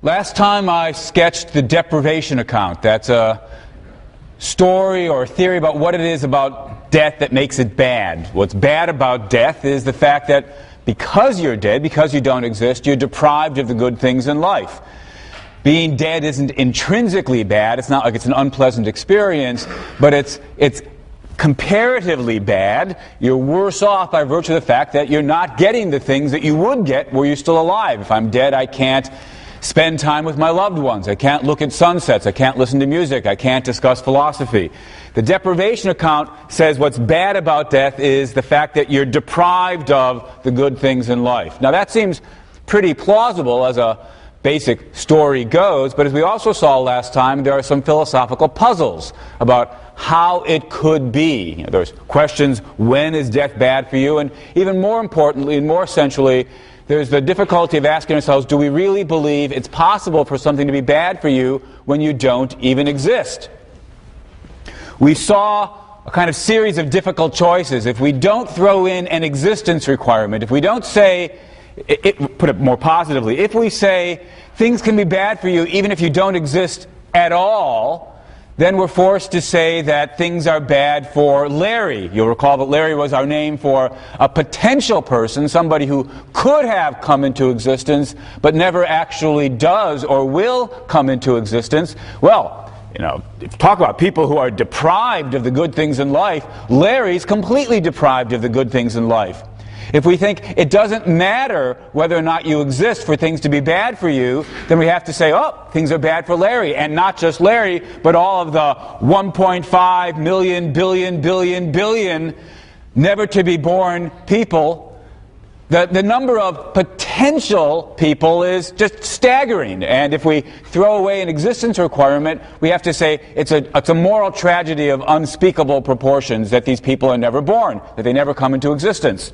Last time I sketched the deprivation account. That's a story or a theory about what it is about death that makes it bad. What's bad about death is the fact that because you're dead, because you don't exist, you're deprived of the good things in life. Being dead isn't intrinsically bad. It's not like it's an unpleasant experience, but it's comparatively bad. You're worse off by virtue of the fact that you're not getting the things that you would get were you still alive. If I'm dead, I can't spend time with my loved ones. I can't look at sunsets. I can't listen to music. I can't discuss philosophy. The deprivation account says what's bad about death is the fact that you're deprived of the good things in life. Now that seems pretty plausible as a basic story goes, but as we also saw last time, there are some philosophical puzzles about how it could be. There's questions, when is death bad for you? And even more importantly, and more essentially, there's the difficulty of asking ourselves, do we really believe it's possible for something to be bad for you when you don't even exist? We saw a kind of series of difficult choices. If we don't throw in an existence requirement, if we don't say, put it more positively, if we say things can be bad for you even if you don't exist at all, then we're forced to say that things are bad for Larry. You'll recall that Larry was our name for a potential person, somebody who could have come into existence but never actually does or will come into existence. Well, talk about people who are deprived of the good things in life. Larry's completely deprived of the good things in life. If we think it doesn't matter whether or not you exist for things to be bad for you, then we have to say, oh, things are bad for Larry. And not just Larry, but all of the 1.5 million, billion never-to-be-born people. The number of potential people is just staggering. And if we throw away an existence requirement, we have to say it's a moral tragedy of unspeakable proportions that these people are never born, that they never come into existence.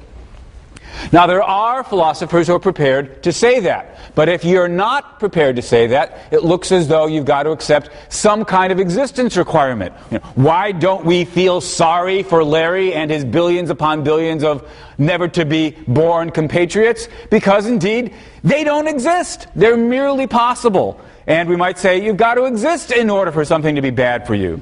Now, there are philosophers who are prepared to say that. But if you're not prepared to say that, it looks as though you've got to accept some kind of existence requirement. Why don't we feel sorry for Larry and his billions upon billions of never-to-be-born compatriots? Because, indeed, they don't exist. They're merely possible. And we might say, you've got to exist in order for something to be bad for you.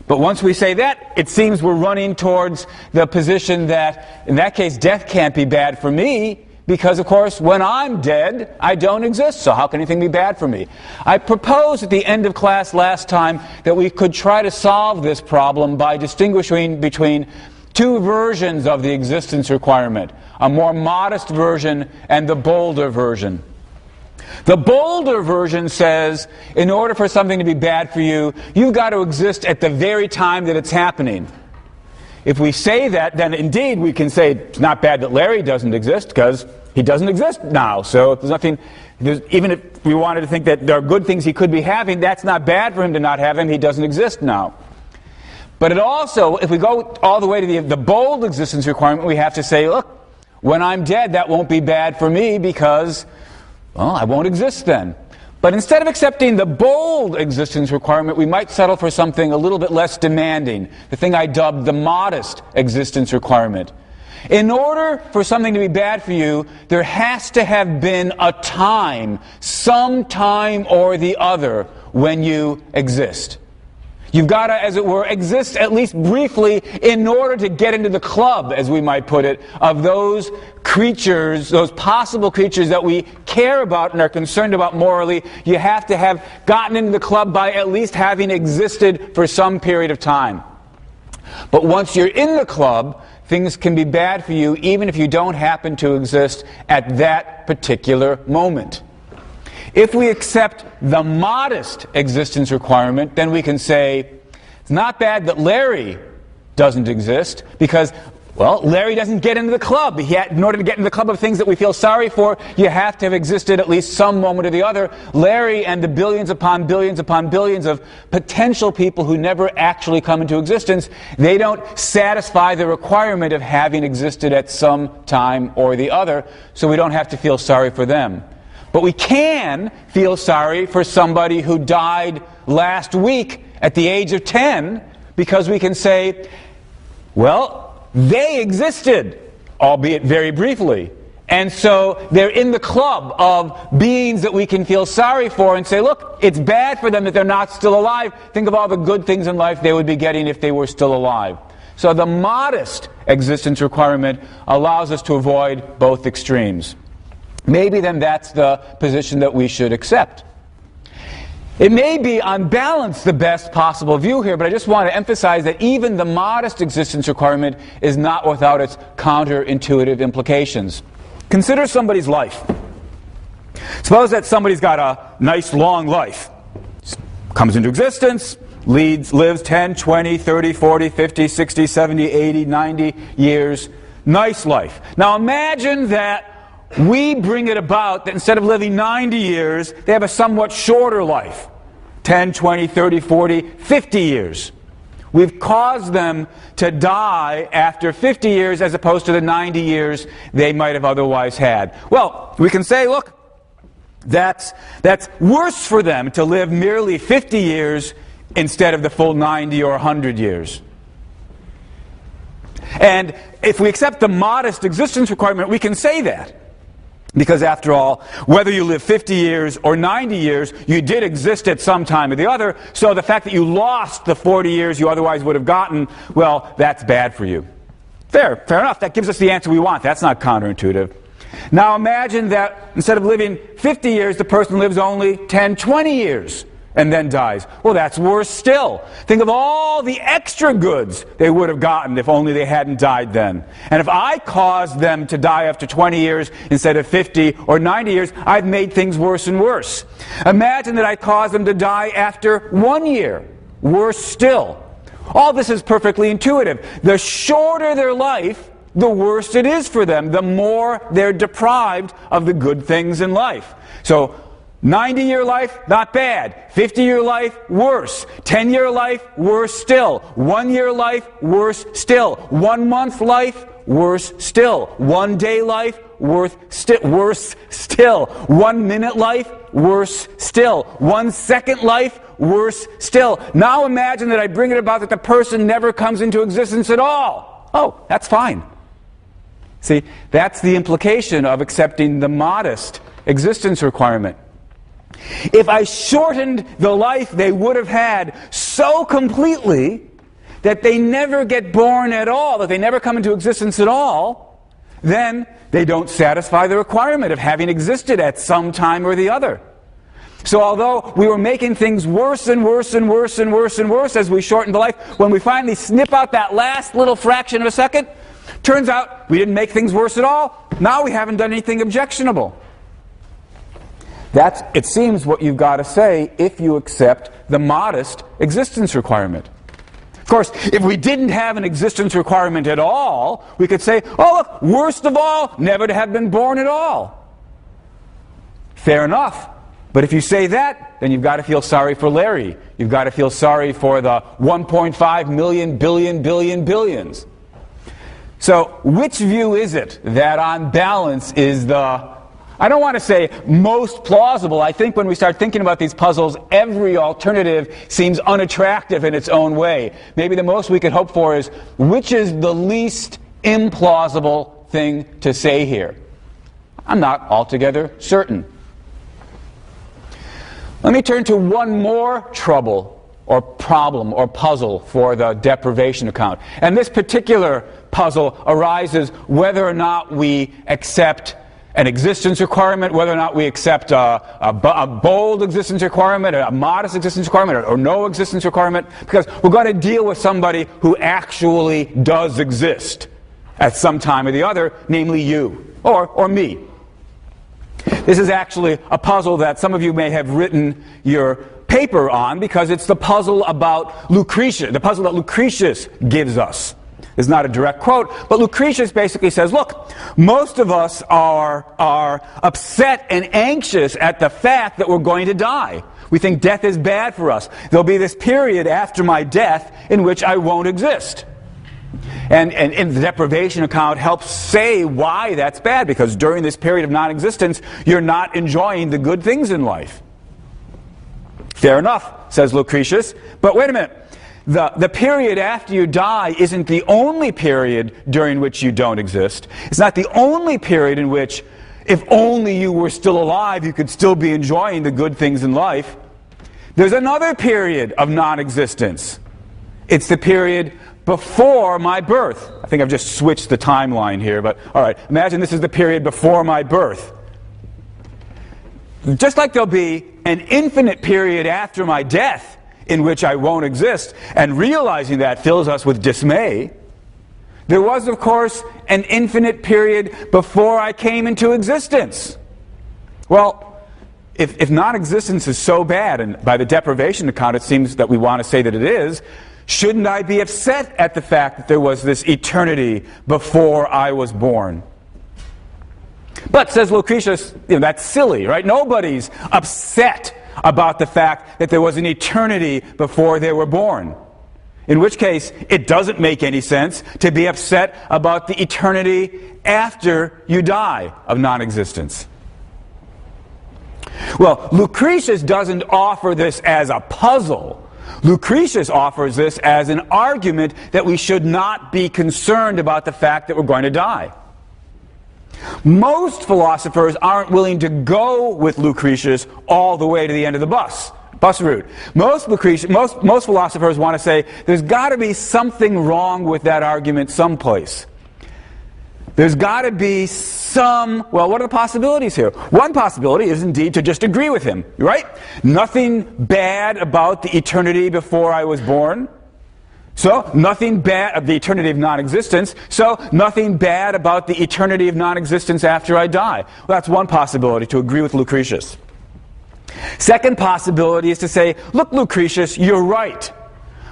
But once we say that, it seems we're running towards the position that, in that case, death can't be bad for me, because, of course, when I'm dead, I don't exist, so how can anything be bad for me? I proposed at the end of class last time that we could try to solve this problem by distinguishing between two versions of the existence requirement, a more modest version and the bolder version. The bolder version says, in order for something to be bad for you, you've got to exist at the very time that it's happening. If we say that, then indeed we can say it's not bad that Larry doesn't exist, because he doesn't exist now. So there's nothing, even if we wanted to think that there are good things he could be having, that's not bad for him to not have him. He doesn't exist now. But it also, if we go all the way to the bold existence requirement, we have to say, look, when I'm dead, that won't be bad for me because, well, I won't exist then. But instead of accepting the bold existence requirement, we might settle for something a little bit less demanding, the thing I dubbed the modest existence requirement. In order for something to be bad for you, there has to have been a time, some time or the other, when you exist. You've got to, as it were, exist at least briefly in order to get into the club, as we might put it, of those creatures, those possible creatures that we care about and are concerned about morally. You have to have gotten into the club by at least having existed for some period of time. But once you're in the club, things can be bad for you even if you don't happen to exist at that particular moment. If we accept the modest existence requirement, then we can say, it's not bad that Larry doesn't exist, because, well, Larry doesn't get into the club. In order to get into the club of things that we feel sorry for, you have to have existed at least some moment or the other. Larry and the billions upon billions of potential people who never actually come into existence, they don't satisfy the requirement of having existed at some time or the other, so we don't have to feel sorry for them. But we can feel sorry for somebody who died last week at the age of 10, because we can say, well, they existed, albeit very briefly, And so they're in the club of beings that we can feel sorry for and say, look, it's bad for them that they're not still alive. Think of all the good things in life they would be getting if they were still alive. So the modest existence requirement allows us to avoid both extremes. Maybe then that's the position that we should accept. It may be, on balance, the best possible view here, but I just want to emphasize that even the modest existence requirement is not without its counterintuitive implications. Consider somebody's life. Suppose that somebody's got a nice long life. Comes into existence, lives 10, 20, 30, 40, 50, 60, 70, 80, 90 years. Nice life. Now imagine that we bring it about that instead of living 90 years, they have a somewhat shorter life. 10, 20, 30, 40, 50 years. We've caused them to die after 50 years as opposed to the 90 years they might have otherwise had. Well, we can say, look, that's worse for them to live merely 50 years instead of the full 90 or 100 years. And if we accept the modest existence requirement, we can say that. Because after all, whether you live 50 years or 90 years, you did exist at some time or the other, so the fact that you lost the 40 years you otherwise would have gotten, well, that's bad for you. Fair enough. That gives us the answer we want. That's not counterintuitive. Now imagine that instead of living 50 years, the person lives only 10, 20 years and then dies. Well, that's worse still. Think of all the extra goods they would have gotten if only they hadn't died then. And if I caused them to die after 20 years instead of 50 or 90 years, I've made things worse and worse. Imagine that I caused them to die after 1 year. Worse still. All this is perfectly intuitive. The shorter their life, the worse it is for them, the more they're deprived of the good things in life. So 90-year life, not bad. 50-year life, worse. 10-year life, worse still. 1-year life, worse still. 1 month life, worse still. 1 day life, worse still. 1 minute life, worse still. 1 second life, worse still. Now imagine that I bring it about that the person never comes into existence at all. Oh, that's fine. See, that's the implication of accepting the modest existence requirement. If I shortened the life they would have had so completely that they never get born at all, that they never come into existence at all, then they don't satisfy the requirement of having existed at some time or the other. So although we were making things worse and worse and worse and worse and worse as we shortened the life, when we finally snip out that last little fraction of a second, turns out we didn't make things worse at all. Now we haven't done anything objectionable. That's, it seems, what you've got to say if you accept the modest existence requirement. Of course, if we didn't have an existence requirement at all, we could say, oh look, worst of all, never to have been born at all. Fair enough. But if you say that, then you've got to feel sorry for Larry. You've got to feel sorry for the 1.5 million billions. So which view is it that on balance is the, I don't want to say most plausible. I think when we start thinking about these puzzles, every alternative seems unattractive in its own way. Maybe the most we could hope for is, which is the least implausible thing to say here? I'm not altogether certain. Let me turn to one more trouble or problem or puzzle for the deprivation account. And this particular puzzle arises whether or not we accept an existence requirement, whether or not we accept a bold existence requirement, a modest existence requirement, or no existence requirement, because we're going to deal with somebody who actually does exist at some time or the other, namely you, or me. This is actually a puzzle that some of you may have written your paper on, because it's the puzzle about Lucretius, the puzzle that Lucretius gives us. It's not a direct quote, but Lucretius basically says, look, most of us are upset and anxious at the fact that we're going to die. We think death is bad for us. There'll be this period after my death in which I won't exist. And the deprivation account helps say why that's bad, because during this period of non-existence, you're not enjoying the good things in life. Fair enough, says Lucretius, but wait a minute. the period after you die isn't the only period during which you don't exist. It's not the only period in which, if only you were still alive, you could still be enjoying the good things in life. There's another period of non-existence. It's the period before my birth. I think I've just switched the timeline here, but all right, imagine this is the period before my birth. Just like there'll be an infinite period after my death in which I won't exist, and realizing that fills us with dismay, there was, of course, an infinite period before I came into existence. Well, if non-existence is so bad, and by the deprivation account it seems that we want to say that it is, shouldn't I be upset at the fact that there was this eternity before I was born? But, says Lucretius, that's silly, right? Nobody's upset about the fact that there was an eternity before they were born. In which case, it doesn't make any sense to be upset about the eternity after you die of non-existence. Well, Lucretius doesn't offer this as a puzzle. Lucretius offers this as an argument that we should not be concerned about the fact that we're going to die. Most philosophers aren't willing to go with Lucretius all the way to the end of the bus route. Most philosophers want to say there's got to be something wrong with that argument someplace. There's got to be some, well, what are the possibilities here? One possibility is indeed to just agree with him, right? Nothing bad about the eternity before I was born. So, nothing bad of the eternity of non-existence. So, nothing bad about the eternity of non-existence after I die. Well, that's one possibility, to agree with Lucretius. Second possibility is to say, look, Lucretius, you're right.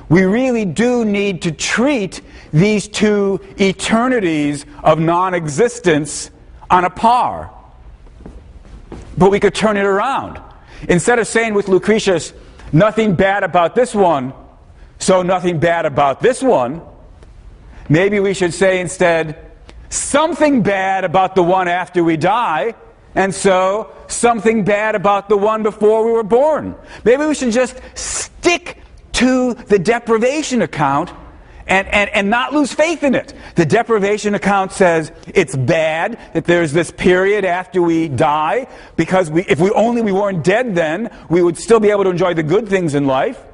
We really do need to treat these two eternities of non-existence on a par. But we could turn it around. Instead of saying with Lucretius, nothing bad about this one, so nothing bad about this one, maybe we should say instead, something bad about the one after we die, and so something bad about the one before we were born. Maybe we should just stick to the deprivation account and not lose faith in it. The deprivation account says it's bad that there's this period after we die, because if we weren't dead then, we would still be able to enjoy the good things in life.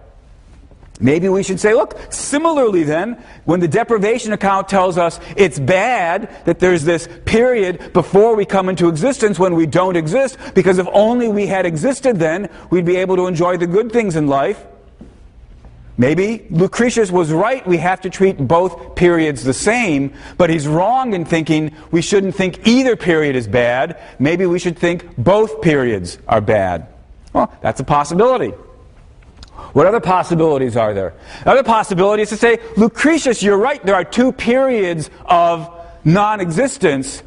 Maybe we should say, look, similarly then, when the deprivation account tells us it's bad that there's this period before we come into existence when we don't exist, because if only we had existed then, we'd be able to enjoy the good things in life. Maybe Lucretius was right, we have to treat both periods the same, but he's wrong in thinking we shouldn't think either period is bad. Maybe we should think both periods are bad. Well, that's a possibility. What other possibilities are there? Another possibility is to say, Lucretius, you're right, there are two periods of non-existence,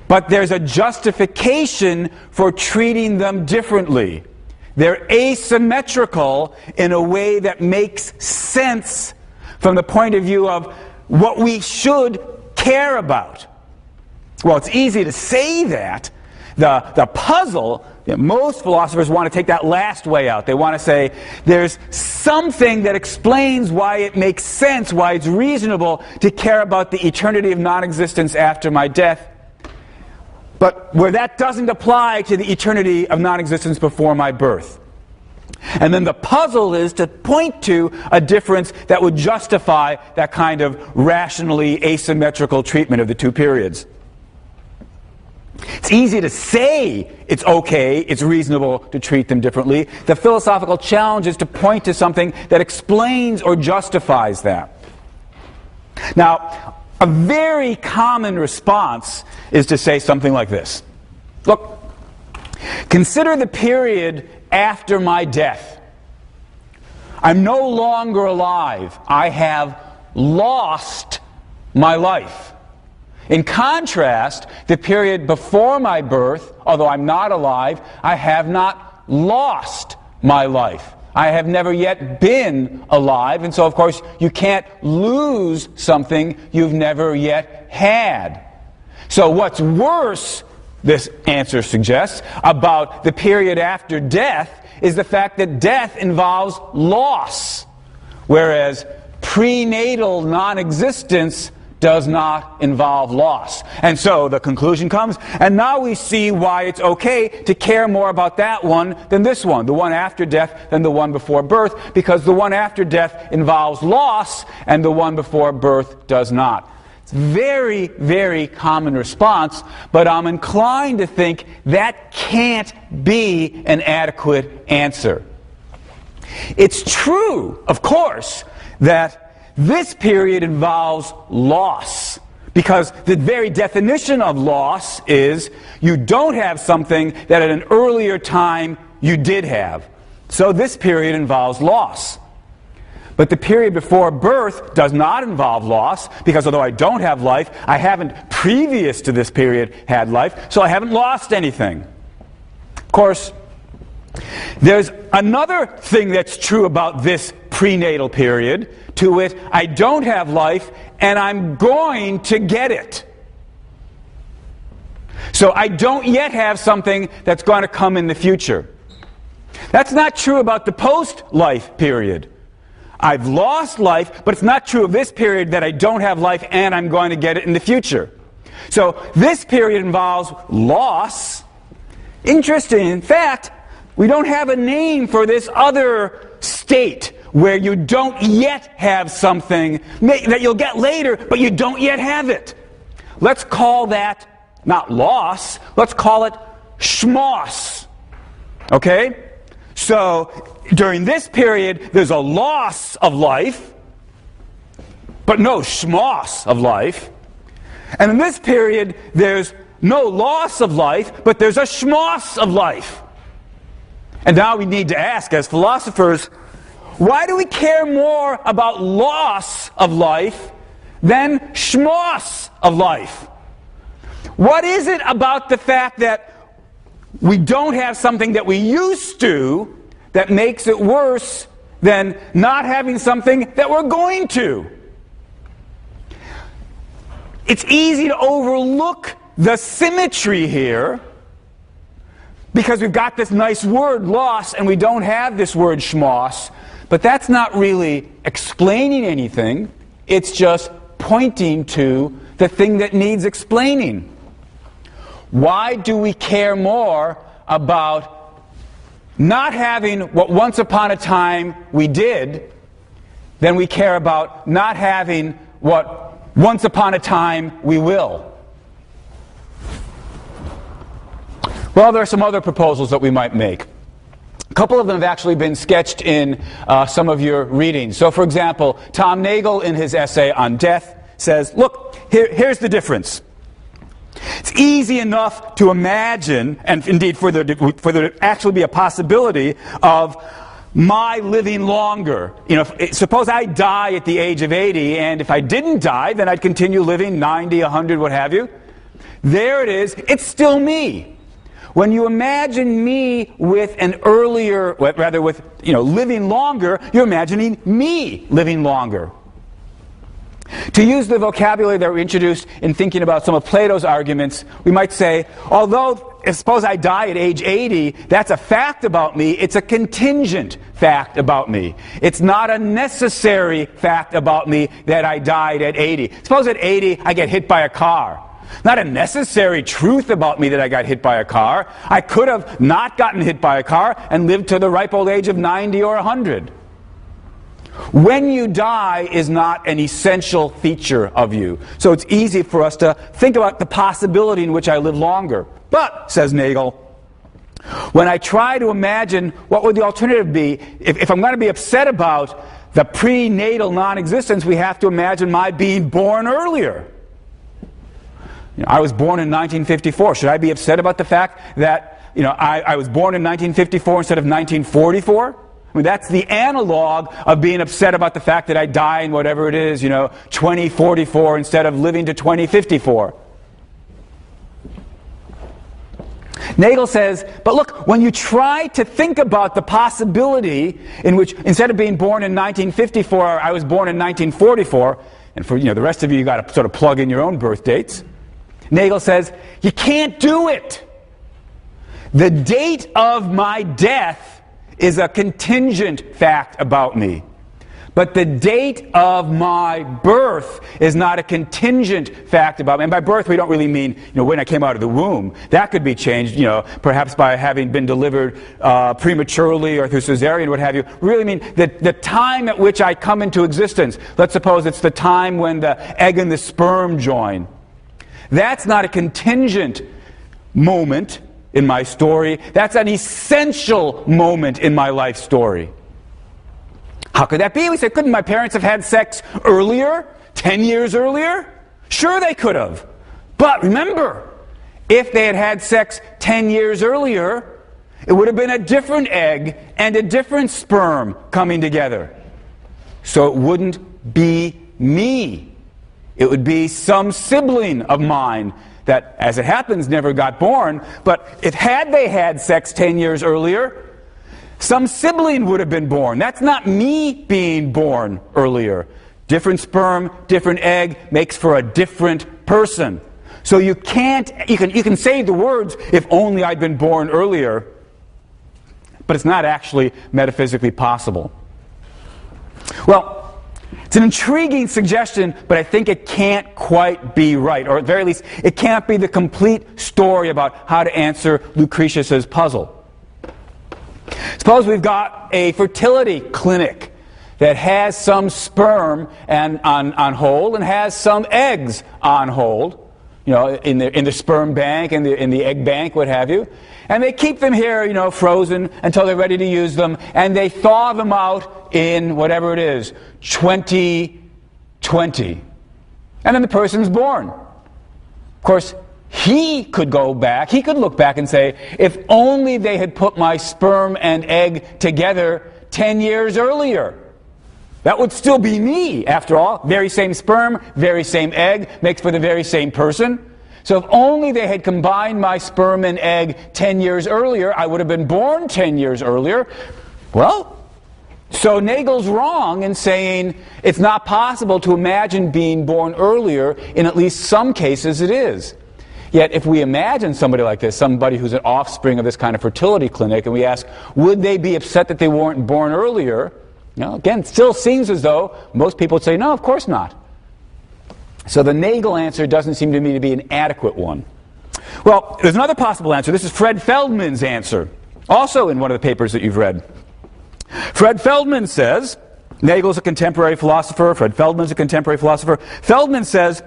but there's a justification for treating them differently. They're asymmetrical in a way that makes sense from the point of view of what we should care about. Well, it's easy to say that. The puzzle, most philosophers want to take that last way out. They want to say there's something that explains why it makes sense, why it's reasonable to care about the eternity of non-existence after my death, but where that doesn't apply to the eternity of non-existence before my birth. And then the puzzle is to point to a difference that would justify that kind of rationally asymmetrical treatment of the two periods. It's easy to say it's okay, it's reasonable to treat them differently. The philosophical challenge is to point to something that explains or justifies that. Now, a very common response is to say something like this. Look, consider the period after my death. I'm no longer alive. I have lost my life. In contrast, the period before my birth, although I'm not alive, I have not lost my life. I have never yet been alive, and so of course you can't lose something you've never yet had. So what's worse, this answer suggests, about the period after death is the fact that death involves loss. whereas prenatal non-existence does not involve loss. And so the conclusion comes, and now we see why it's okay to care more about that one than this one, the one after death than the one before birth, because the one after death involves loss and the one before birth does not. It's a very, very common response, but I'm inclined to think that can't be an adequate answer. It's true, of course, that this period involves loss, because the very definition of loss is you don't have something that at an earlier time you did have. So this period involves loss. But the period before birth does not involve loss, because although I don't have life, I haven't previous to this period had life, so I haven't lost anything. Of course, there's another thing that's true about this prenatal period, to wit, I don't have life and I'm going to get it. So I don't yet have something that's going to come in the future. That's not true about the post-life period. I've lost life, but it's not true of this period that I don't have life and I'm going to get it in the future. So this period involves loss. Interesting, in fact, we don't have a name for this other state where you don't yet have something that you'll get later, but you don't yet have it. Let's call that not loss, let's call it schmoss. Okay? So during this period, there's a loss of life, but no schmoss of life. And in this period, there's no loss of life, but there's a schmoss of life. And now we need to ask, as philosophers, why do we care more about loss of life than schmoss of life? What is it about the fact that we don't have something that we used to that makes it worse than not having something that we're going to? It's easy to overlook the symmetry here, because we've got this nice word, loss, and we don't have this word schmoss. But that's not really explaining anything. It's just pointing to the thing that needs explaining. Why do we care more about not having what once upon a time we did than we care about not having what once upon a time we will? Well, there are some other proposals that we might make. A couple of them have actually been sketched in some of your readings. So, for example, Tom Nagel, in his essay on death, says, look, here's the difference. It's easy enough to imagine, and indeed for there to actually be a possibility of my living longer. You know, suppose I die at the age of 80, and if I didn't die, then I'd continue living 90, 100, what have you. There it is. It's still me. When you imagine me with an earlier, rather with, living longer, you're imagining me living longer. To use the vocabulary that we introduced in thinking about some of Plato's arguments, we might say, although, suppose I die at age 80, that's a fact about me, it's a contingent fact about me. It's not a necessary fact about me that I died at 80. Suppose at 80 I get hit by a car. Not a necessary truth about me that I got hit by a car. I could have not gotten hit by a car and lived to the ripe old age of 90 or 100. When you die is not an essential feature of you. So it's easy for us to think about the possibility in which I live longer. But, says Nagel, when I try to imagine what would the alternative be, if I'm going to be upset about the prenatal non-existence, we have to imagine my being born earlier. I was born in 1954. Should I be upset about the fact that I was born in 1954 instead of 1944? I mean, that's the analog of being upset about the fact that I die in whatever it is, 2044 instead of living to 2054. Nagel says, but look, when you try to think about the possibility in which, instead of being born in 1954, I was born in 1944, and for the rest of you, got to sort of plug in your own birth dates. Nagel says, you can't do it. The date of my death is a contingent fact about me. But the date of my birth is not a contingent fact about me. And by birth, we don't really mean, when I came out of the womb. That could be changed, perhaps by having been delivered prematurely or through cesarean, what have you. We really mean the time at which I come into existence. Let's suppose it's the time when the egg and the sperm join. That's not a contingent moment in my story. That's an essential moment in my life story. How could that be? We said, couldn't my parents have had sex earlier? 10 years earlier? Sure they could have. But remember, if they had had sex 10 years earlier, it would have been a different egg and a different sperm coming together. So it wouldn't be me. It would be some sibling of mine that, as it happens, never got born. But if had they had sex 10 years earlier, some sibling would have been born. That's not me being born earlier. Different sperm, different egg makes for a different person. So you can say the words, if only I'd been born earlier, but it's not actually metaphysically possible. Well, it's an intriguing suggestion, but I think it can't quite be right, or at the very least, it can't be the complete story about how to answer Lucretius's puzzle. Suppose we've got a fertility clinic that has some sperm on hold and has some eggs on hold, in the sperm bank and in the egg bank, what have you. And they keep them here, frozen until they're ready to use them, and they thaw them out in whatever it is, 2020. And then the person's born. Of course, he could go back, he could look back and say, if only they had put my sperm and egg together 10 years earlier. That would still be me, after all. Very same sperm, very same egg, makes for the very same person. So if only they had combined my sperm and egg 10 years earlier, I would have been born 10 years earlier. Well, so Nagel's wrong in saying it's not possible to imagine being born earlier. In at least some cases it is. Yet if we imagine somebody like this, somebody who's an offspring of this kind of fertility clinic, and we ask, would they be upset that they weren't born earlier? Again, it still seems as though most people would say, no, of course not. So the Nagel answer doesn't seem to me to be an adequate one. Well, there's another possible answer. This is Fred Feldman's answer, also in one of the papers that you've read. Fred Feldman says, Nagel's a contemporary philosopher, Fred Feldman's a contemporary philosopher. Feldman says,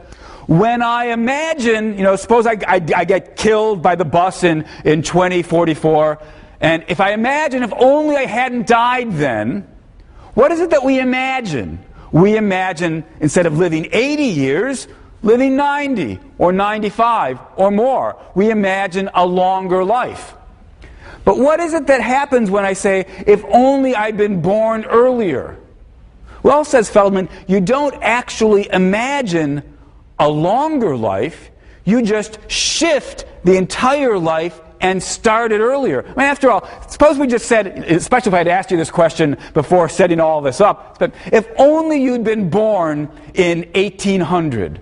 when I imagine, suppose I get killed by the bus in 2044, and if I imagine if only I hadn't died then, what is it that we imagine? We imagine, instead of living 80 years, living 90 or 95 or more. We imagine a longer life. But what is it that happens when I say, if only I'd been born earlier? Well, says Feldman, you don't actually imagine a longer life, you just shift the entire life and start it earlier. I mean, after all, suppose we just said, especially if I had asked you this question before setting all this up, but if only you'd been born in 1800.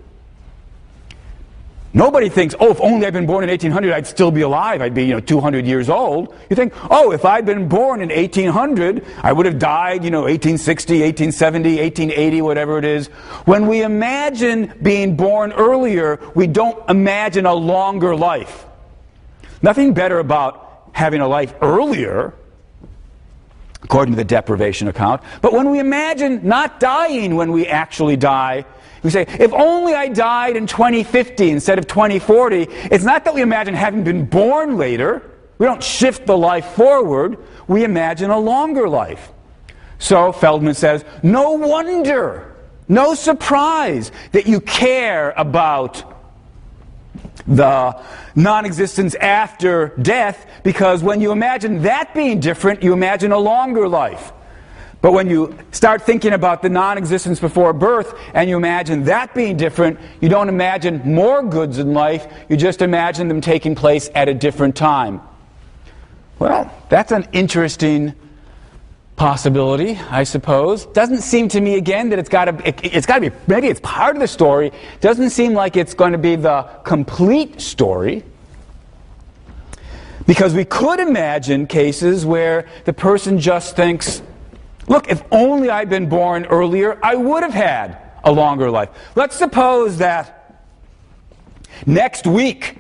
Nobody thinks, oh, if only I'd been born in 1800, I'd still be alive. I'd be, 200 years old. You think, oh, if I'd been born in 1800, I would have died, 1860, 1870, 1880, whatever it is. When we imagine being born earlier, we don't imagine a longer life. Nothing better about having a life earlier, according to the deprivation account. But when we imagine not dying when we actually die, we say, if only I died in 2050 instead of 2040, it's not that we imagine having been born later. We don't shift the life forward. We imagine a longer life. So Feldman says, no wonder, no surprise that you care about the non-existence after death, because when you imagine that being different, you imagine a longer life. But when you start thinking about the non-existence before birth and you imagine that being different, you don't imagine more goods in life, you just imagine them taking place at a different time. Well, that's an interesting possibility, I suppose. Doesn't seem to me, again, that it's got to be, maybe it's part of the story. Doesn't seem like it's going to be the complete story. Because we could imagine cases where the person just thinks, Look, if only I'd been born earlier, I would have had a longer life. Let's suppose that next week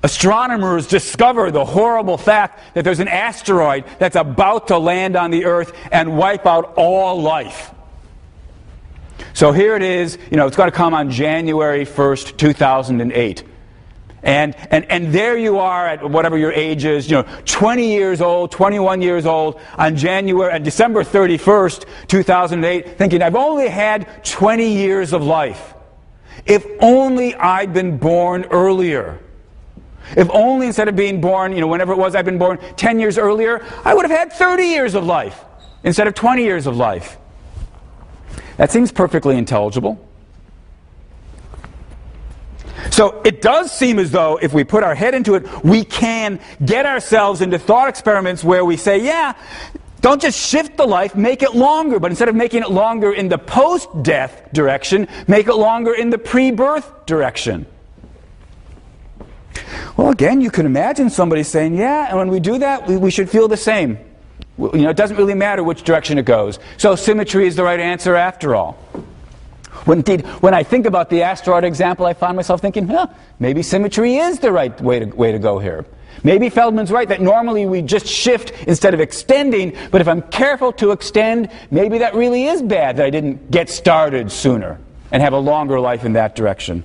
astronomers discover the horrible fact that there's an asteroid that's about to land on the Earth and wipe out all life. So here it is, it's going to come on January 1st, 2008. And there you are at whatever your age is, 20 years old, 21 years old, on December 31st, 2008, thinking, I've only had 20 years of life. If only I'd been born earlier. If only instead of being born, whenever it was I'd been born 10 years earlier, I would have had 30 years of life instead of 20 years of life. That seems perfectly intelligible. So it does seem as though if we put our head into it, we can get ourselves into thought experiments where we say, yeah, don't just shift the life, make it longer. But instead of making it longer in the post-death direction, make it longer in the pre-birth direction. Well, again, you can imagine somebody saying, yeah, and when we do that, we should feel the same. It doesn't really matter which direction it goes. So symmetry is the right answer after all. When I think about the asteroid example, I find myself thinking, maybe symmetry is the right way to go here. Maybe Feldman's right that normally we just shift instead of extending, but if I'm careful to extend, maybe that really is bad that I didn't get started sooner and have a longer life in that direction.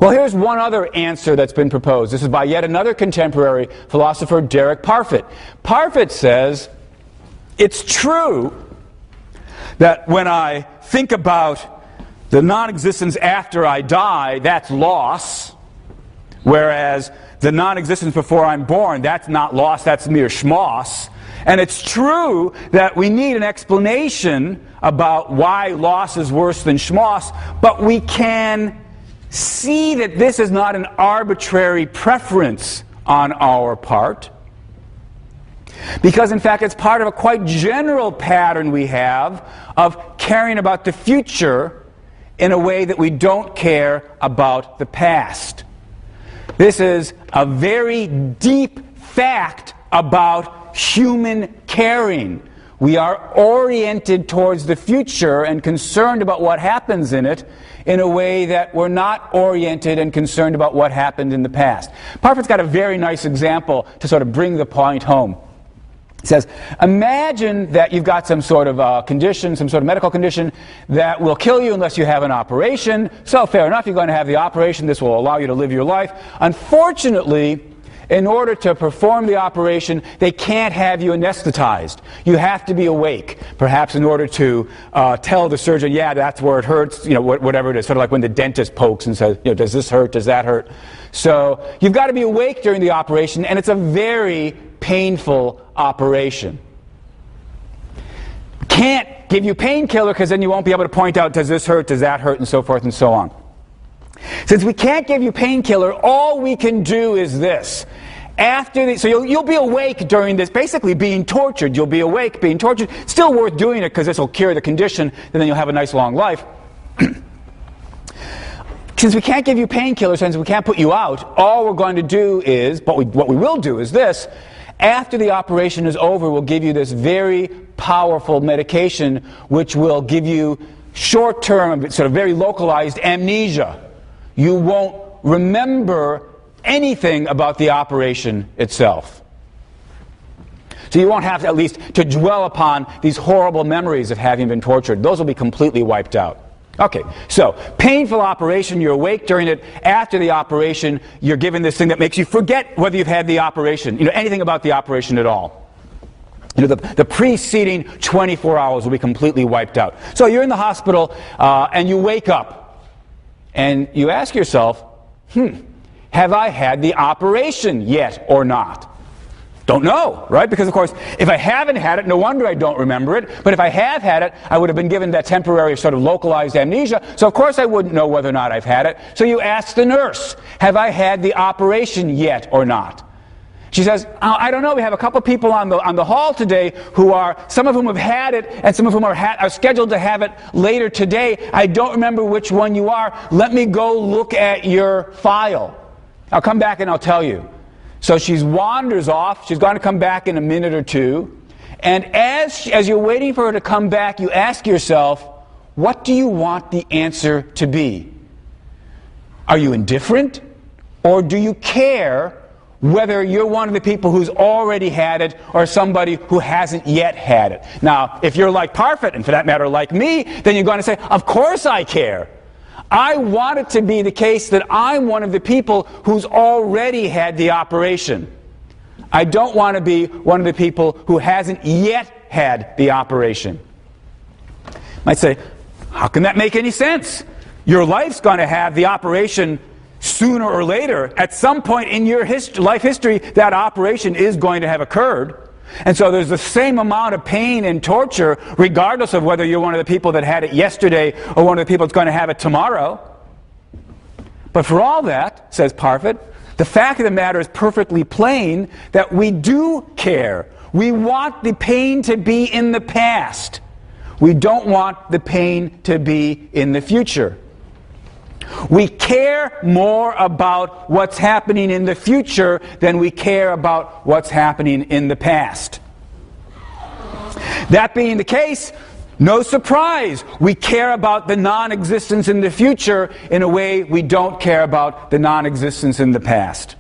Well, here's one other answer that's been proposed. This is by yet another contemporary philosopher, Derek Parfit. Parfit says, it's true that when I think about the non-existence after I die, that's loss, whereas the non-existence before I'm born, that's not loss, that's mere schmoss. And it's true that we need an explanation about why loss is worse than schmoss, but we can see that this is not an arbitrary preference on our part, because in fact it's part of a quite general pattern we have of caring about the future in a way that we don't care about the past. This is a very deep fact about human caring. We are oriented towards the future and concerned about what happens in it in a way that we're not oriented and concerned about what happened in the past. Parfit's got a very nice example to sort of bring the point home. He says, imagine that you've got some sort of condition, some sort of medical condition that will kill you unless you have an operation. So fair enough, you're going to have the operation. This will allow you to live your life. Unfortunately, in order to perform the operation, they can't have you anesthetized. You have to be awake, perhaps in order to tell the surgeon, yeah, that's where it hurts, whatever it is. Sort of like when the dentist pokes and says, does this hurt, does that hurt? So you've got to be awake during the operation, and it's a very painful operation. Can't give you painkiller because then you won't be able to point out, does this hurt, does that hurt, and so forth and so on. Since we can't give you painkiller, all we can do is this. So you'll be awake during this, basically being tortured. You'll be awake, being tortured. Still worth doing it because this will cure the condition, and then you'll have a nice long life. Since we can't give you painkillers, since we can't put you out, all we're going to do is, what we will do is this. After the operation is over, we'll give you this very powerful medication which will give you short-term, sort of very localized amnesia. You won't remember anything about the operation itself. So you won't have to, at least, to dwell upon these horrible memories of having been tortured. Those will be completely wiped out. Okay, so painful operation, you're awake during it. After the operation, you're given this thing that makes you forget whether you've had the operation, anything about the operation at all. The preceding 24 hours will be completely wiped out. So you're in the hospital and you wake up and you ask yourself, have I had the operation yet or not? Don't know, right? Because, of course, if I haven't had it, no wonder I don't remember it. But if I have had it, I would have been given that temporary sort of localized amnesia. So, of course, I wouldn't know whether or not I've had it. So you ask the nurse, have I had the operation yet or not? She says, I don't know. We have a couple people on the hall today some of whom have had it, and some of whom are scheduled to have it later today. I don't remember which one you are. Let me go look at your file. I'll come back and I'll tell you. So she wanders off. She's going to come back in a minute or two. And as you're waiting for her to come back, you ask yourself, what do you want the answer to be? Are you indifferent? Or do you care whether you're one of the people who's already had it or somebody who hasn't yet had it? Now, if you're like Parfit, and for that matter like me, then you're going to say, of course I care. I want it to be the case that I'm one of the people who's already had the operation. I don't want to be one of the people who hasn't yet had the operation. You might say, how can that make any sense? Your life's going to have the operation sooner or later. At some point in your life history, that operation is going to have occurred. And so there's the same amount of pain and torture, regardless of whether you're one of the people that had it yesterday or one of the people that's going to have it tomorrow. But for all that, says Parfit, the fact of the matter is perfectly plain that we do care. We want the pain to be in the past. We don't want the pain to be in the future. We care more about what's happening in the future than we care about what's happening in the past. That being the case, no surprise, we care about the non-existence in the future in a way we don't care about the non-existence in the past.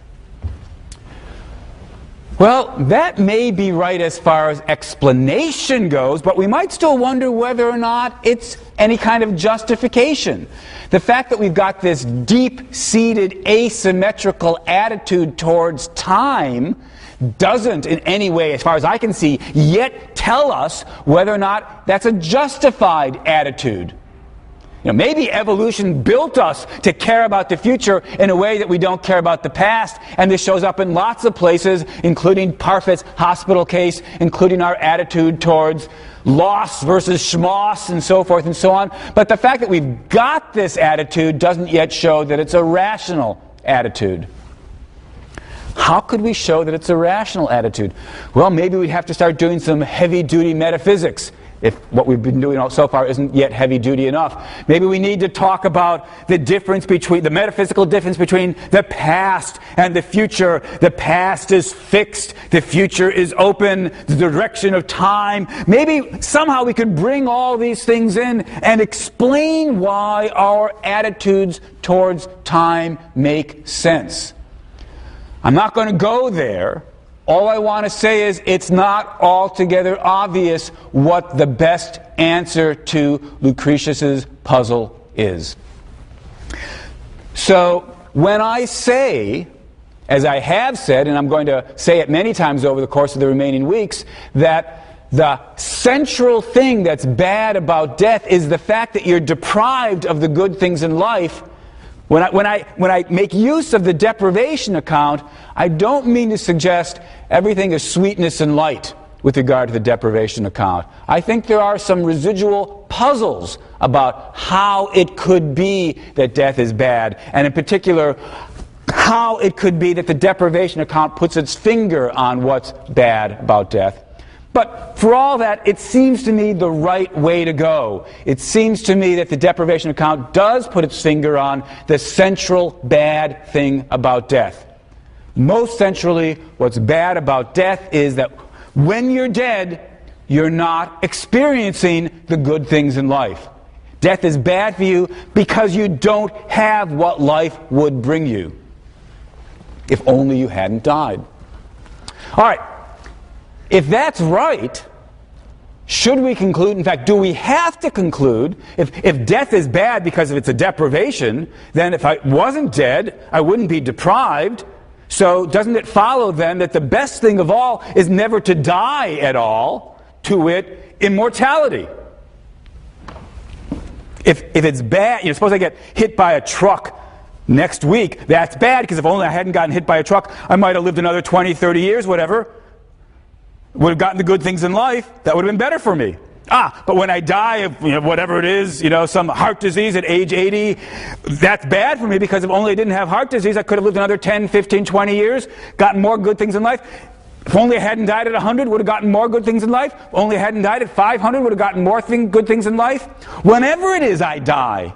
Well, that may be right as far as explanation goes, but we might still wonder whether or not it's any kind of justification. The fact that we've got this deep-seated asymmetrical attitude towards time doesn't in any way, as far as I can see, yet tell us whether or not that's a justified attitude. You know, maybe evolution built us to care about the future in a way that we don't care about the past, and this shows up in lots of places, including Parfit's hospital case, including our attitude towards loss versus schmoss, and so forth and so on. But the fact that we've got this attitude doesn't yet show that it's a rational attitude. How could we show that it's a rational attitude? Well, maybe we'd have to start doing some heavy-duty metaphysics, if what we've been doing so far isn't yet heavy-duty enough. Maybe we need to talk about the difference between, the metaphysical difference between the past and the future. The past is fixed, the future is open, the direction of time. Maybe somehow we could bring all these things in and explain why our attitudes towards time make sense. I'm not going to go there. All I want to say is it's not altogether obvious what the best answer to Lucretius's puzzle is. So when I say, as I have said, and I'm going to say it many times over the course of the remaining weeks, that the central thing that's bad about death is the fact that you're deprived of the good things in life. When I make use of the deprivation account, I don't mean to suggest everything is sweetness and light with regard to the deprivation account. I think there are some residual puzzles about how it could be that death is bad, and in particular, how it could be that the deprivation account puts its finger on what's bad about death. But for all that, it seems to me the right way to go. It seems to me that the deprivation account does put its finger on the central bad thing about death. Most centrally, what's bad about death is that when you're dead, you're not experiencing the good things in life. Death is bad for you because you don't have what life would bring you. If only you hadn't died. All right. If that's right, should we conclude, in fact, do we have to conclude, if death is bad because it's a deprivation, then if I wasn't dead, I wouldn't be deprived. So doesn't it follow then that the best thing of all is never to die at all, to wit, immortality? If it's bad, suppose I get hit by a truck next week, that's bad because if only I hadn't gotten hit by a truck, I might have lived another 20, 30 years, whatever. Would have gotten the good things in life, that would have been better for me. But when I die of whatever it is, some heart disease at age 80, that's bad for me because if only I didn't have heart disease, I could have lived another 10, 15, 20 years, gotten more good things in life. If only I hadn't died at 100, would have gotten more good things in life. If only I hadn't died at 500, would have gotten more good things in life. Whenever it is I die,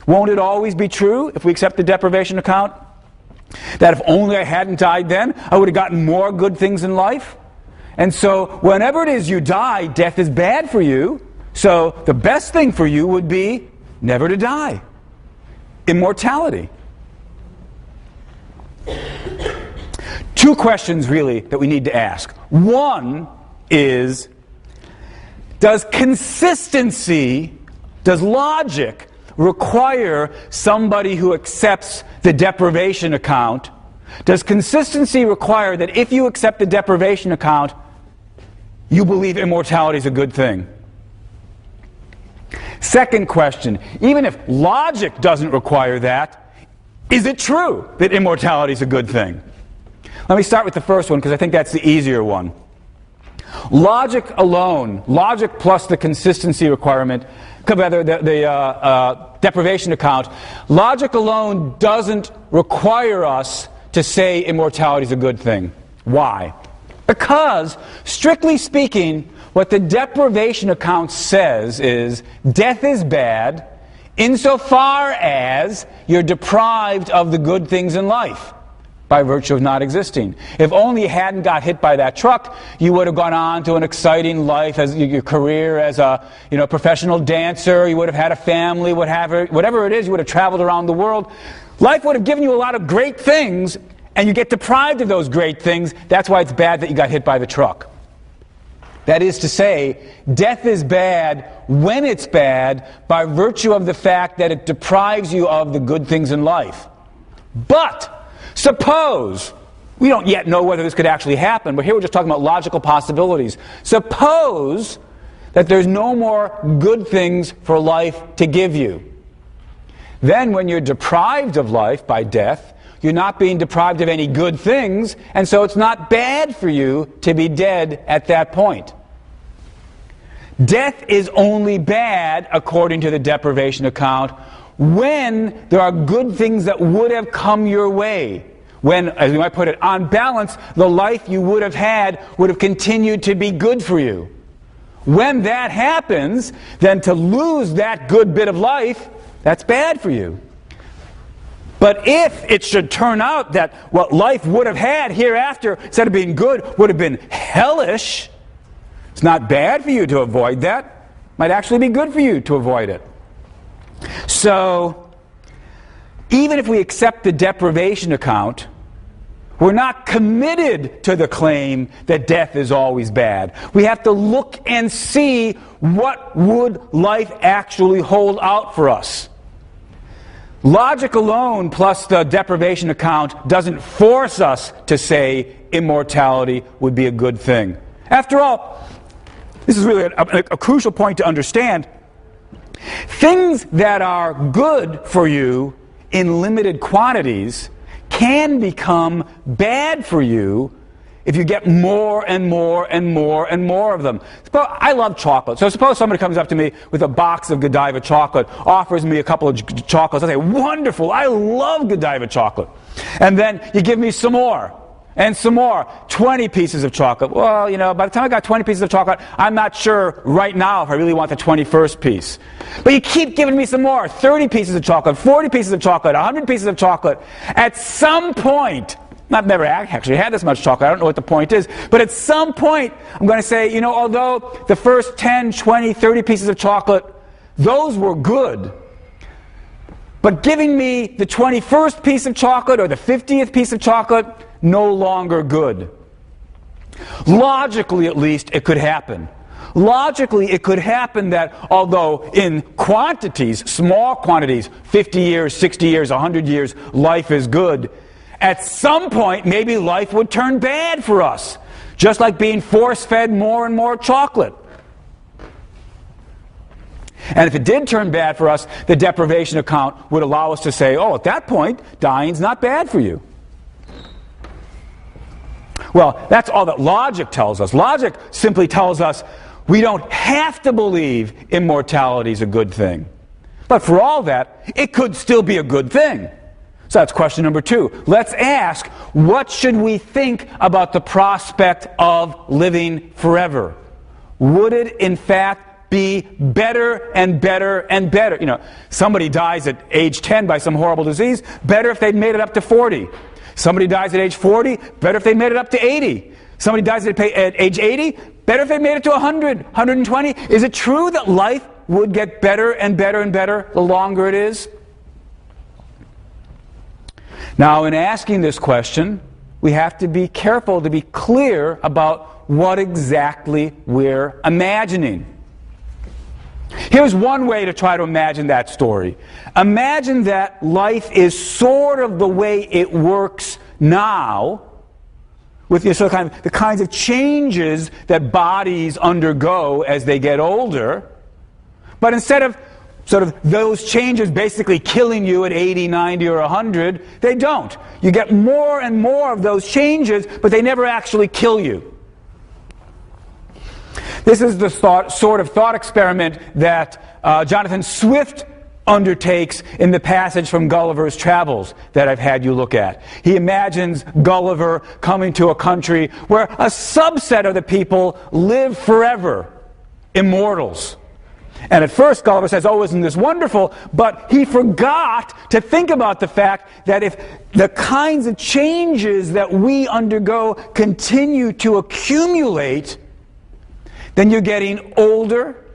won't it always be true, if we accept the deprivation account, that if only I hadn't died then, I would have gotten more good things in life? And so whenever it is you die, death is bad for you. So the best thing for you would be never to die. Immortality. Two questions really that we need to ask. One is, does consistency, does logic require somebody who accepts the deprivation account? Does consistency require that if you accept the deprivation account, you believe immortality is a good thing? Second question, even if logic doesn't require that, is it true that immortality is a good thing? Let me start with the first one because I think that's the easier one. Logic alone, logic plus the consistency requirement, rather the deprivation account, logic alone doesn't require us to say immortality is a good thing. Why? Because, strictly speaking, what the deprivation account says is death is bad insofar as you're deprived of the good things in life by virtue of not existing. If only you hadn't got hit by that truck, you would have gone on to an exciting life as your career as a professional dancer. You would have had a family, whatever it is. You would have traveled around the world. Life would have given you a lot of great things, and you get deprived of those great things. That's why it's bad that you got hit by the truck. That is to say, death is bad when it's bad by virtue of the fact that it deprives you of the good things in life. But suppose, we don't yet know whether this could actually happen, but here we're just talking about logical possibilities. Suppose that there's no more good things for life to give you. Then when you're deprived of life by death, you're not being deprived of any good things, and so it's not bad for you to be dead at that point. Death is only bad, according to the deprivation account, when there are good things that would have come your way. When, as we might put it, on balance, the life you would have had would have continued to be good for you. When that happens, then to lose that good bit of life, that's bad for you. But if it should turn out that what life would have had hereafter, instead of being good, would have been hellish, it's not bad for you to avoid that. It might actually be good for you to avoid it. So, even if we accept the deprivation account, we're not committed to the claim that death is always bad. We have to look and see what would life actually hold out for us. Logic alone plus the deprivation account doesn't force us to say immortality would be a good thing. After all, this is really a crucial point to understand. Things that are good for you in limited quantities can become bad for you if you get more and more and more and more of them. I love chocolate. So suppose somebody comes up to me with a box of Godiva chocolate, offers me a couple of chocolates. I say, wonderful, I love Godiva chocolate. And then you give me some more. And some more, 20 pieces of chocolate. Well, by the time I got 20 pieces of chocolate, I'm not sure right now if I really want the 21st piece. But you keep giving me some more, 30 pieces of chocolate, 40 pieces of chocolate, 100 pieces of chocolate. At some point, I've never actually had this much chocolate, I don't know what the point is, but at some point, I'm going to say, although the first 10, 20, 30 pieces of chocolate, those were good, but giving me the 21st piece of chocolate or the 50th piece of chocolate, no longer good. Logically, at least, it could happen. Logically, it could happen that although in quantities, small quantities, 50 years, 60 years, 100 years, life is good, at some point, maybe life would turn bad for us, just like being force-fed more and more chocolate. And if it did turn bad for us, the deprivation account would allow us to say, at that point, dying's not bad for you. Well, that's all that logic tells us. Logic simply tells us we don't have to believe immortality is a good thing. But for all that, it could still be a good thing. So that's question number 2. Let's ask, what should we think about the prospect of living forever? Would it, in fact, be better and better and better? Somebody dies at age 10 by some horrible disease, better if they'd made it up to 40. Somebody dies at age 40, better if they made it up to 80. Somebody dies at age 80, better if they made it to 100, 120. Is it true that life would get better and better and better the longer it is? Now, in asking this question, we have to be careful to be clear about what exactly we're imagining. Here's one way to try to imagine that story. Imagine that life is sort of the way it works now, with the kinds of changes that bodies undergo as they get older. But instead of sort of those changes basically killing you at 80, 90, or 100, they don't. You get more and more of those changes, but they never actually kill you. This is the sort of thought experiment that Jonathan Swift undertakes in the passage from Gulliver's Travels that I've had you look at. He imagines Gulliver coming to a country where a subset of the people live forever, immortals. And at first Gulliver says, oh, isn't this wonderful? But he forgot to think about the fact that if the kinds of changes that we undergo continue to accumulate, then you're getting older,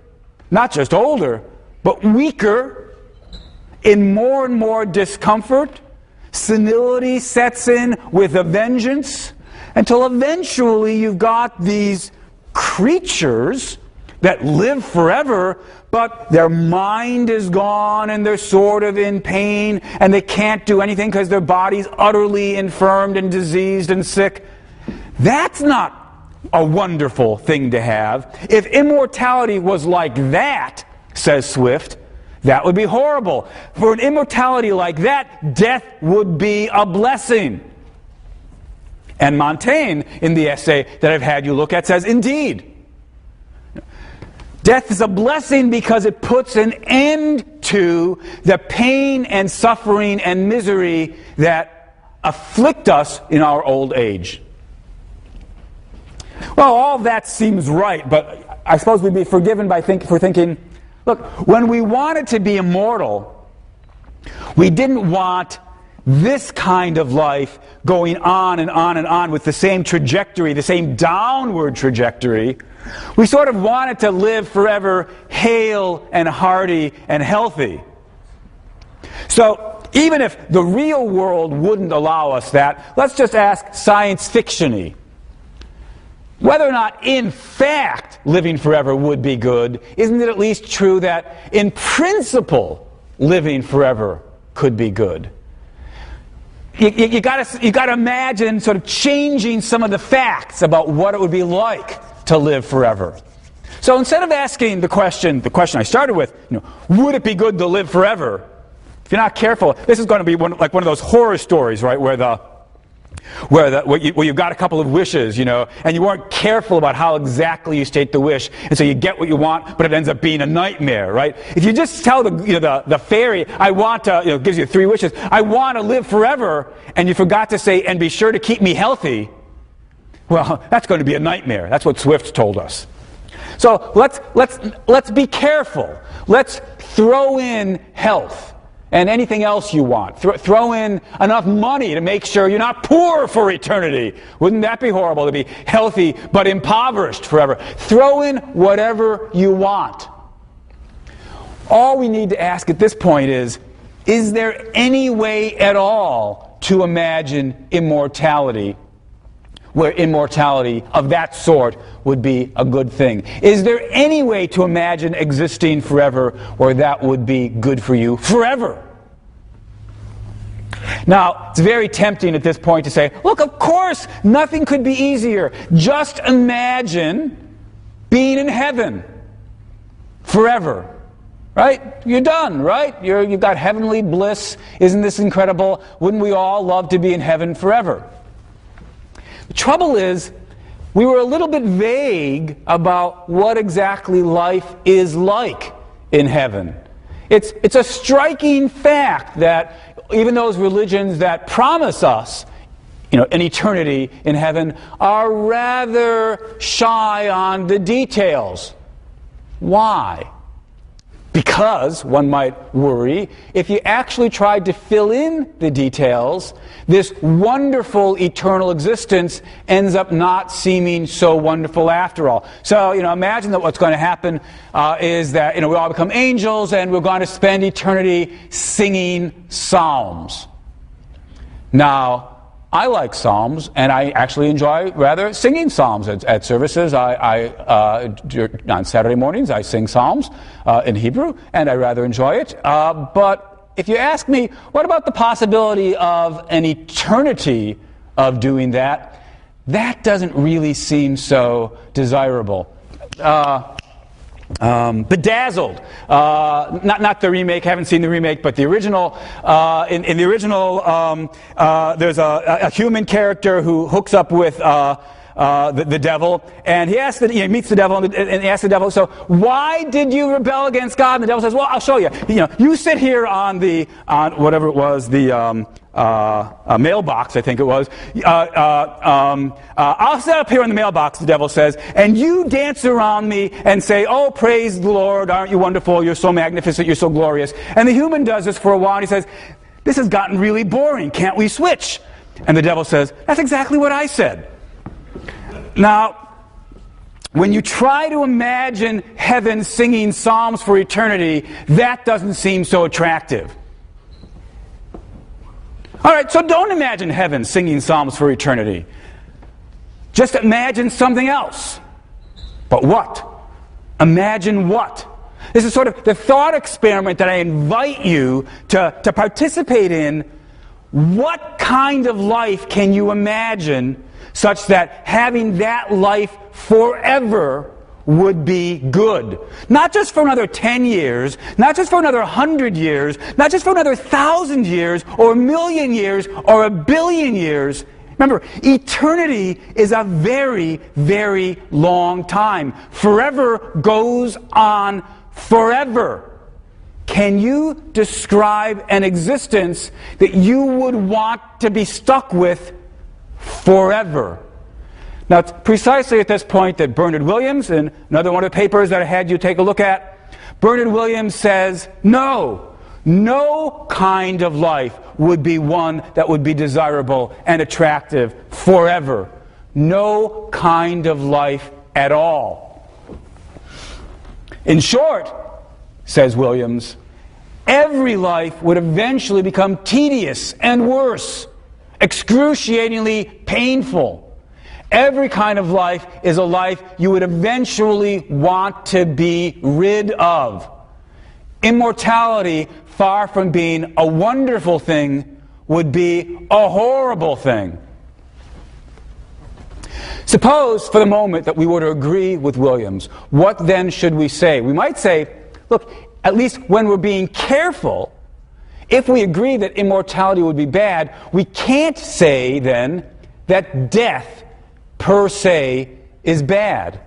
not just older, but weaker, in more and more discomfort. Senility sets in with a vengeance, until eventually you've got these creatures that live forever, but their mind is gone and they're sort of in pain and they can't do anything because their body's utterly infirmed and diseased and sick. That's not a wonderful thing to have. If immortality was like that, says Swift, that would be horrible. For an immortality like that, death would be a blessing. And Montaigne, in the essay that I've had you look at, says, indeed, death is a blessing because it puts an end to the pain and suffering and misery that afflict us in our old age. Well, all that seems right, but I suppose we'd be forgiven for thinking, look, when we wanted to be immortal, we didn't want this kind of life going on and on and on with the same trajectory, the same downward trajectory. We sort of wanted to live forever hale and hearty and healthy. So even if the real world wouldn't allow us that, let's just ask science fiction-y. Whether or not, in fact, living forever would be good, isn't it at least true that, in principle, living forever could be good? You got to imagine sort of changing some of the facts about what it would be like to live forever. So instead of asking the question I started with, would it be good to live forever? If you're not careful, this is going to be like one of those horror stories, right, where you've got a couple of wishes, and you weren't careful about how exactly you state the wish, and so you get what you want, but it ends up being a nightmare, right? If you just tell the fairy, I want to, gives you 3 wishes, I want to live forever, and you forgot to say, and be sure to keep me healthy, well, that's going to be a nightmare. That's what Swift told us. So let's be careful. Let's throw in health and anything else you want. Throw in enough money to make sure you're not poor for eternity. Wouldn't that be horrible to be healthy but impoverished forever? Throw in whatever you want. All we need to ask at this point is there any way at all to imagine immortality where immortality of that sort would be a good thing? Is there any way to imagine existing forever where that would be good for you forever? Now, it's very tempting at this point to say, look, of course, nothing could be easier. Just imagine being in heaven forever. Right? You're done, right? You've got heavenly bliss. Isn't this incredible? Wouldn't we all love to be in heaven forever? The trouble is, we were a little bit vague about what exactly life is like in heaven. It's a striking fact that even those religions that promise us, an eternity in heaven, are rather shy on the details. Why? Because, one might worry, if you actually tried to fill in the details, this wonderful eternal existence ends up not seeming so wonderful after all. So, imagine that what's going to happen is that, we all become angels and we're going to spend eternity singing psalms. Now, I like psalms, and I actually enjoy rather singing psalms at services. On Saturday mornings, I sing psalms in Hebrew, and I rather enjoy it. But if you ask me, what about the possibility of an eternity of doing that? That doesn't really seem so desirable. Bedazzled, not the remake. Haven't seen the remake, but the original. In the original, there's a human character who hooks up with the devil, and he meets the devil, and he asks the devil, "So why did you rebel against God?" And the devil says, "Well, I'll show you. You sit here on whatever it was, the mailbox, I think it was. I'll sit up here in the mailbox," the devil says, "and you dance around me and say, 'Oh, praise the Lord, aren't you wonderful? You're so magnificent, you're so glorious.'" And the human does this for a while, and he says, "This has gotten really boring. Can't we switch?" And the devil says, "That's exactly what I said." Now, when you try to imagine heaven singing psalms for eternity, that doesn't seem so attractive. All right, so don't imagine heaven singing psalms for eternity. Just imagine something else. But what? Imagine what? This is sort of the thought experiment that I invite you to participate in. What kind of life can you imagine such that having that life forever would be good? Not just for another 10 years, not just for another 100 years, not just for another 1,000 years, or 1,000,000 years, or 1,000,000,000 years. Remember, eternity is a very, very long time. Forever goes on forever. Can you describe an existence that you would want to be stuck with forever? Now, it's precisely at this point that Bernard Williams, in another one of the papers that I had you take a look at, Bernard Williams says, no kind of life would be one that would be desirable and attractive forever. No kind of life at all. In short, says Williams, every life would eventually become tedious and worse, excruciatingly painful. Every kind of life is a life you would eventually want to be rid of. Immortality, far from being a wonderful thing, would be a horrible thing. Suppose, for the moment, that we were to agree with Williams. What then should we say? We might say, look, at least when we're being careful, if we agree that immortality would be bad, we can't say then that death per se is bad.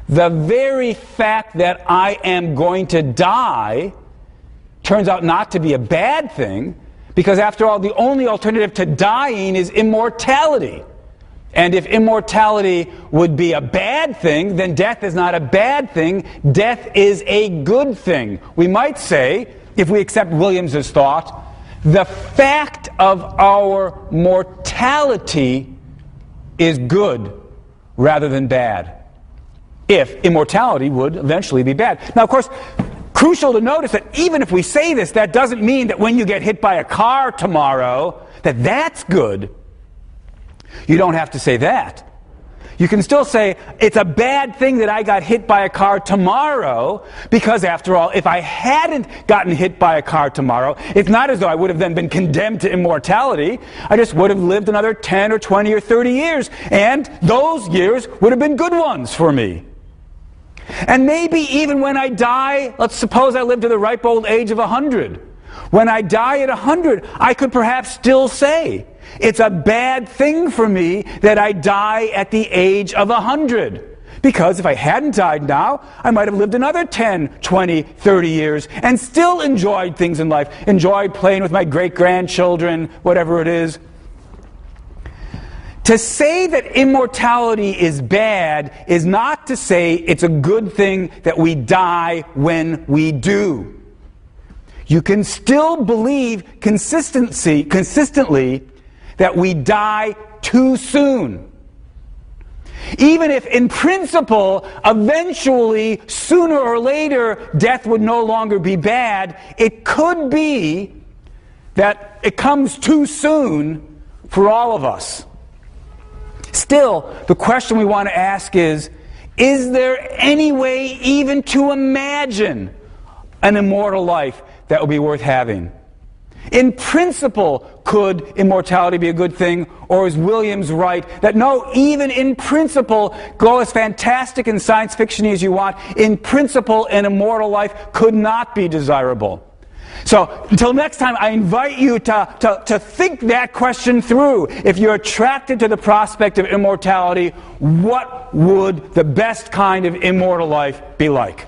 The very fact that I am going to die turns out not to be a bad thing, because after all, the only alternative to dying is immortality. And if immortality would be a bad thing, then death is not a bad thing. Death is a good thing. We might say, if we accept Williams's thought, the fact of our mortality is good rather than bad, if immortality would eventually be bad. Now, of course, crucial to notice that even if we say this, that doesn't mean that when you get hit by a car tomorrow, that's good. You don't have to say that. You can still say, it's a bad thing that I got hit by a car tomorrow, because after all, if I hadn't gotten hit by a car tomorrow, it's not as though I would have then been condemned to immortality. I just would have lived another 10 or 20 or 30 years, and those years would have been good ones for me. And maybe even when I die, let's suppose I live to the ripe old age of 100. When I die at 100, I could perhaps still say, it's a bad thing for me that I die at the age of 100. Because if I hadn't died now, I might have lived another 10, 20, 30 years and still enjoyed things in life. Enjoyed playing with my great-grandchildren, whatever it is. To say that immortality is bad is not to say it's a good thing that we die when we do. You can still believe consistently that we die too soon. Even if in principle, eventually, sooner or later, death would no longer be bad, it could be that it comes too soon for all of us. Still, the question we want to ask is there any way even to imagine an immortal life that would be worth having? In principle, could immortality be a good thing? Or is Williams right that no, even in principle, go as fantastic and science fiction-y as you want, in principle, an immortal life could not be desirable? So, until next time, I invite you to think that question through. If you're attracted to the prospect of immortality, what would the best kind of immortal life be like?